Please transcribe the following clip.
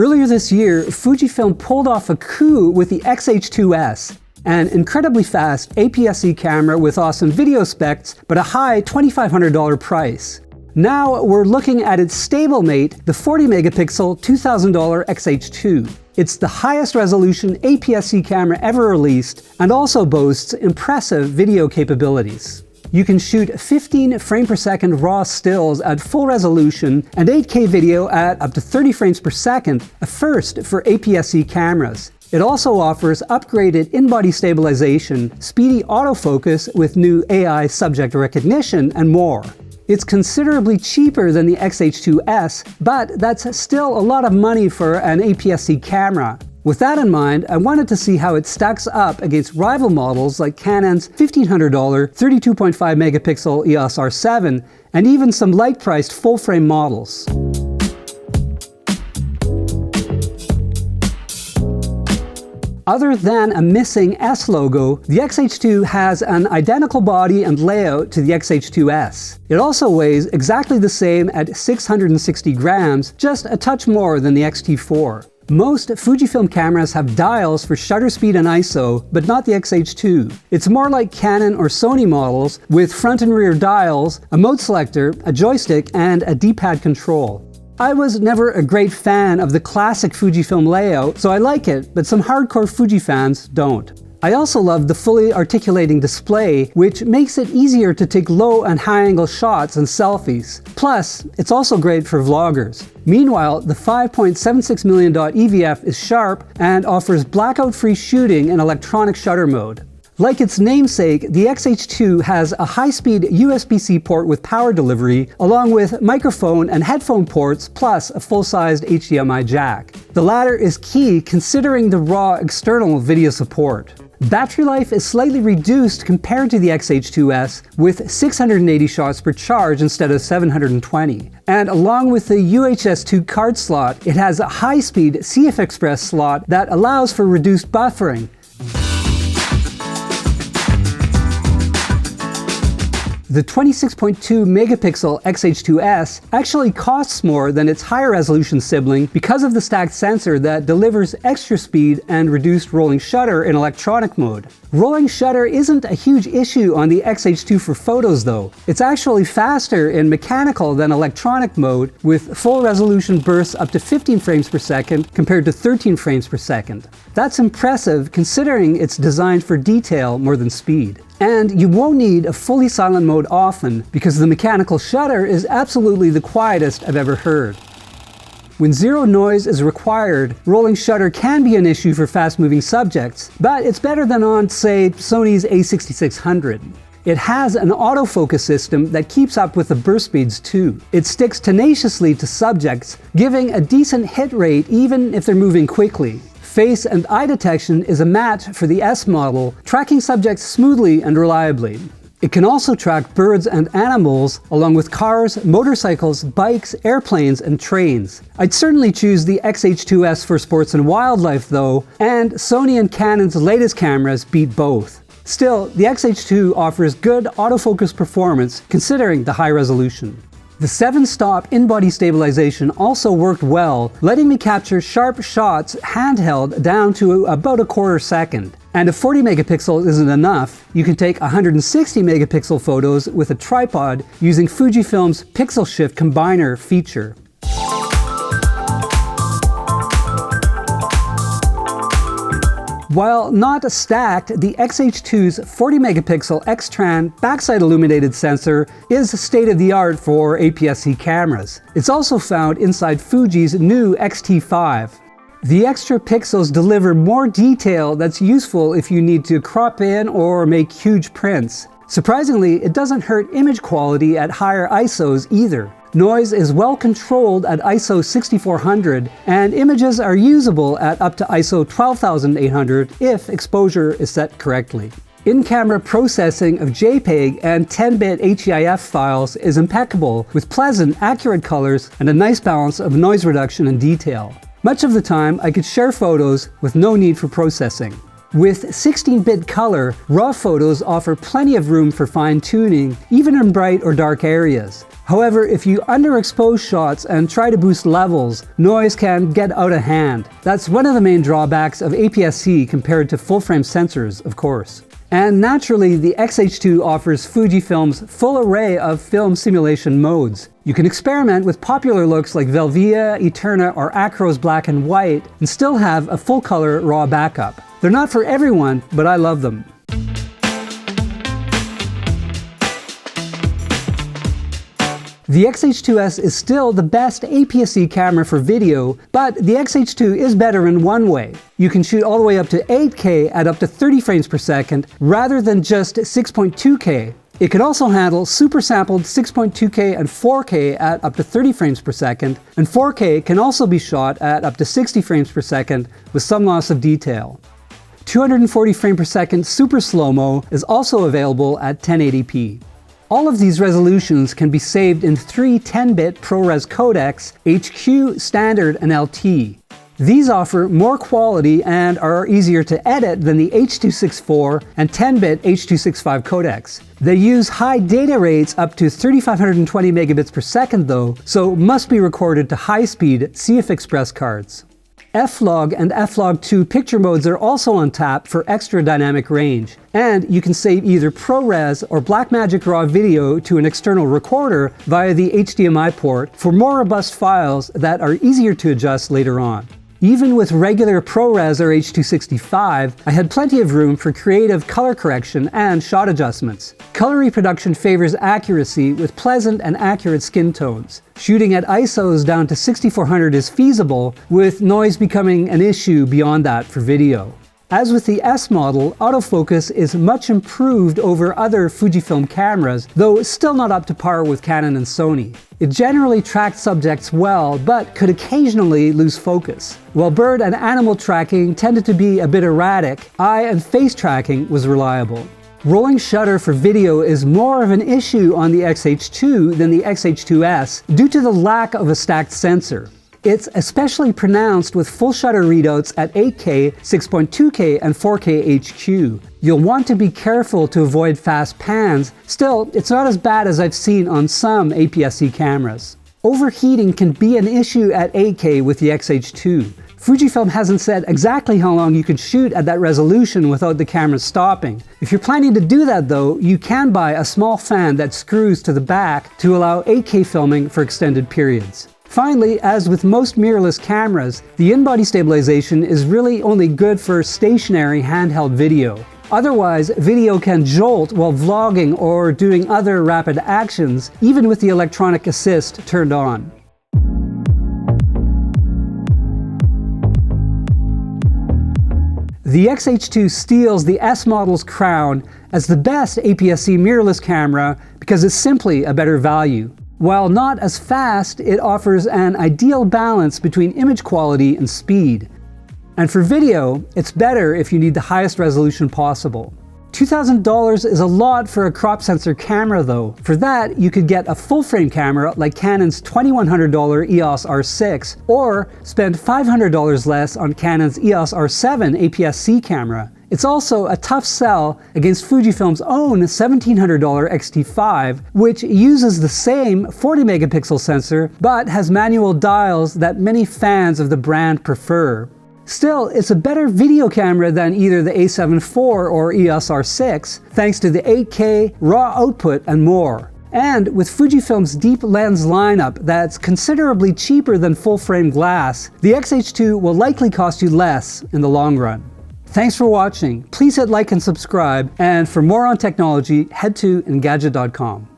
Earlier this year, Fujifilm pulled off a coup with the X-H2S, an incredibly fast APS-C camera with awesome video specs, but a high $2,500 price. Now we're looking at its stablemate, the 40-megapixel $2,000 X-H2. It's the highest resolution APS-C camera ever released and also boasts impressive video capabilities. You can shoot 15 frame per second raw stills at full resolution and 8K video at up to 30 frames per second, a first for APS-C cameras. It also offers upgraded in-body stabilization, speedy autofocus with new AI subject recognition, and more. It's considerably cheaper than the X-H2S, but that's still a lot of money for an APS-C camera. With that in mind, I wanted to see how it stacks up against rival models like Canon's $1,500 32.5 megapixel EOS R7 and even some light-priced full-frame models. Other than a missing S logo, the X-H2 has an identical body and layout to the X-H2S. It also weighs exactly the same at 660 grams, just a touch more than the X-T4. Most Fujifilm cameras have dials for shutter speed and ISO, but not the X-H2. It's more like Canon or Sony models, with front and rear dials, a mode selector, a joystick, and a D-pad control. I was never a great fan of the classic Fujifilm layout, so I like it, but some hardcore Fuji fans don't. I also love the fully articulating display, which makes it easier to take low and high angle shots and selfies. Plus, it's also great for vloggers. Meanwhile, the 5.76 million dot EVF is sharp and offers blackout-free shooting in electronic shutter mode. Like its namesake, the X-H2 has a high-speed USB-C port with power delivery, along with microphone and headphone ports, plus a full-sized HDMI jack. The latter is key considering the raw external video support. Battery life is slightly reduced compared to the X-H2S, with 680 shots per charge instead of 720. And along with the UHS-2 card slot, it has a high-speed CF Express slot that allows for reduced buffering. The 26.2 megapixel X-H2S actually costs more than its higher resolution sibling because of the stacked sensor that delivers extra speed and reduced rolling shutter in electronic mode. Rolling shutter isn't a huge issue on the X-H2 for photos though. It's actually faster in mechanical than electronic mode, with full resolution bursts up to 15 frames per second compared to 13 frames per second. That's impressive considering it's designed for detail more than speed. And you won't need a fully silent mode often, because the mechanical shutter is absolutely the quietest I've ever heard. When zero noise is required, rolling shutter can be an issue for fast-moving subjects, but it's better than on, say, Sony's a6600. It has an autofocus system that keeps up with the burst speeds too. It sticks tenaciously to subjects, giving a decent hit rate even if they're moving quickly. Face and eye detection is a match for the S model, tracking subjects smoothly and reliably. It can also track birds and animals, along with cars, motorcycles, bikes, airplanes, and trains. I'd certainly choose the X-H2S for sports and wildlife though, and Sony and Canon's latest cameras beat both. Still, the X-H2 offers good autofocus performance considering the high resolution. The 7-stop in-body stabilization also worked well, letting me capture sharp shots handheld down to about a quarter second. And if 40 megapixels isn't enough, you can take 160 megapixel photos with a tripod using Fujifilm's Pixel Shift Combiner feature. While not stacked, the X-H2's 40 megapixel X-Tran backside illuminated sensor is state-of-the-art for APS-C cameras. It's also found inside Fuji's new X-T5. The extra pixels deliver more detail that's useful if you need to crop in or make huge prints. Surprisingly, it doesn't hurt image quality at higher ISOs either. Noise is well controlled at ISO 6400, and images are usable at up to ISO 12800 if exposure is set correctly. In-camera processing of JPEG and 10-bit HEIF files is impeccable, with pleasant, accurate colors and a nice balance of noise reduction and detail. Much of the time, I could share photos with no need for processing. With 16-bit color, RAW photos offer plenty of room for fine-tuning, even in bright or dark areas. However, if you underexpose shots and try to boost levels, noise can get out of hand. That's one of the main drawbacks of APS-C compared to full-frame sensors, of course. And naturally, the X-H2 offers Fujifilm's full array of film simulation modes. You can experiment with popular looks like Velvia, Eterna, or Acro's black and white, and still have a full-color RAW backup. They're not for everyone, but I love them. The X-H2S is still the best APS-C camera for video, but the X-H2 is better in one way. You can shoot all the way up to 8K at up to 30 frames per second, rather than just 6.2K. It can also handle super sampled 6.2K and 4K at up to 30 frames per second, and 4K can also be shot at up to 60 frames per second with some loss of detail. 240 frame per second super slow-mo is also available at 1080p. All of these resolutions can be saved in three 10-bit ProRes codecs, HQ, Standard, and LT. These offer more quality and are easier to edit than the H.264 and 10-bit H.265 codecs. They use high data rates up to 3520 megabits per second though, so must be recorded to high-speed CF Express cards. F-Log and F-Log2 picture modes are also on tap for extra dynamic range, and you can save either ProRes or Blackmagic RAW video to an external recorder via the HDMI port for more robust files that are easier to adjust later on. Even with regular ProRes or H.265, I had plenty of room for creative color correction and shot adjustments. Color reproduction favors accuracy with pleasant and accurate skin tones. Shooting at ISOs down to 6400 is feasible, with noise becoming an issue beyond that for video. As with the S model, autofocus is much improved over other Fujifilm cameras, though still not up to par with Canon and Sony. It generally tracked subjects well, but could occasionally lose focus. While bird and animal tracking tended to be a bit erratic, eye and face tracking was reliable. Rolling shutter for video is more of an issue on the X-H2 than the X-H2S due to the lack of a stacked sensor. It's especially pronounced with full shutter readouts at 8K, 6.2K, and 4K HQ. You'll want to be careful to avoid fast pans. Still, it's not as bad as I've seen on some APS-C cameras. Overheating can be an issue at 8K with the X-H2. Fujifilm hasn't said exactly how long you can shoot at that resolution without the camera stopping. If you're planning to do that though, you can buy a small fan that screws to the back to allow 8K filming for extended periods. Finally, as with most mirrorless cameras, the in-body stabilization is really only good for stationary handheld video. Otherwise, video can jolt while vlogging or doing other rapid actions, even with the electronic assist turned on. The X-H2 steals the S model's crown as the best APS-C mirrorless camera because it's simply a better value. While not as fast, it offers an ideal balance between image quality and speed. And for video, it's better if you need the highest resolution possible. $2,000 is a lot for a crop sensor camera though. For that, you could get a full-frame camera like Canon's $2,100 EOS R6, or spend $500 less on Canon's EOS R7 APS-C camera. It's also a tough sell against Fujifilm's own $1,700 X-T5, which uses the same 40 megapixel sensor, but has manual dials that many fans of the brand prefer. Still, it's a better video camera than either the A7 IV or EOS R6, thanks to the 8K, RAW output, and more. And with Fujifilm's deep lens lineup that's considerably cheaper than full-frame glass, the X-H2 will likely cost you less in the long run. Thanks for watching. Please hit like and subscribe, and for more on technology, head to Engadget.com.